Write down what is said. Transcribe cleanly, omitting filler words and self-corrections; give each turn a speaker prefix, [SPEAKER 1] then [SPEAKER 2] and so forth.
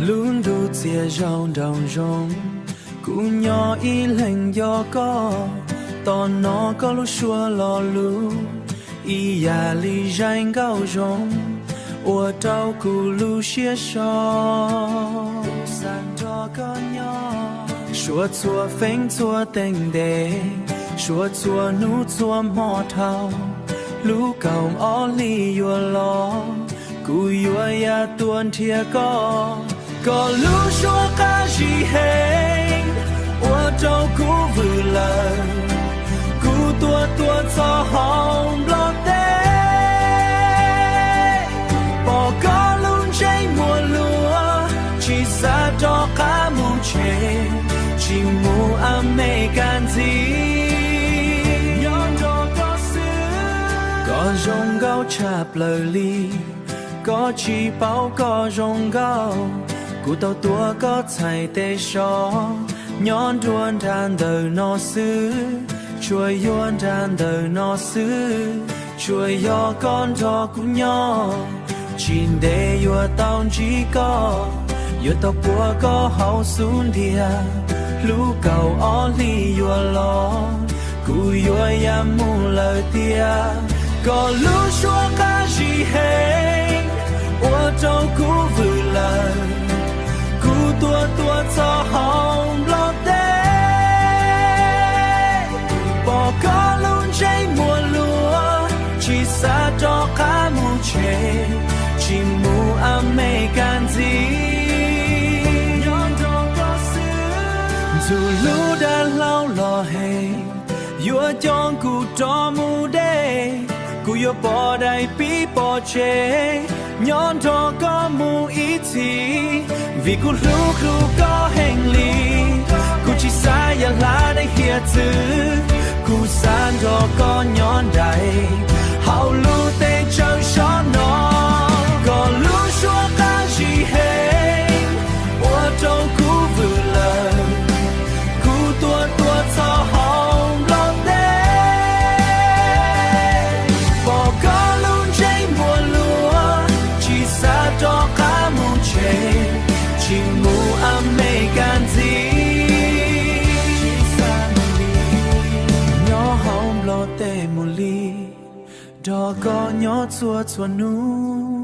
[SPEAKER 1] luôn đủ chia rong đồng rong cú nhỏ y lạnh gió có tòn nó có lúc xua lò lú y ya li ranh gao rong ua trao cú lu xia so san cho con nhỏ xua xua phanh xua tình đề xua xua nu xua mò thao lú cầu ó li yua lo cú yua ya tuôn thia có lú xua ca gì hết ua trao cú vừa lời cú tua tua cho hồng lo tê bỏ có luôn cháy mùa lúa chỉ xa cho cá mù chê chỉ mù ấm mê can gì nhón cho có xứ có rong gao chạp lời ly có chỉ bao có rong gao cú tàu tua có chạy tê xó nhón đuôn đàn đời nó xứ chuối yuan đàn đời nó xứ chuối yo con cho cú nhỏ chín để yua tao chỉ có yua tao bùa có hậu xuống địa lú cầu ó li yua lo cú yua ya mu lời tia có lú xua ca gì hết ua trâu cú vừa lời cú tua tua cho hồng lo tê bỏ có luôn cháy mùa lúa chỉ xa cho cá mù chê chỉ mù ấm mê can gì nhón cho có xứ dù lú đã lâu lò hề yua chọn cú cho mù đê cú yua bỏ đầy bí bỏ chê nhón cho có mù ý chí vì cú lú có hành lý cú chỉ xa ya lá để hiệt dữ cú san cho con nhón đầy hậu lú tê trăng xóa nó có lú xua ca gì hết ua trâu cú vừa lời cú tua tua cho hồng lo tê bỏ có luôn cháy mùa lúa chỉ xa cho cá mù chê chỉ mù ấm mê can gì lo tê mù ly đó có nhỏ chua chua nu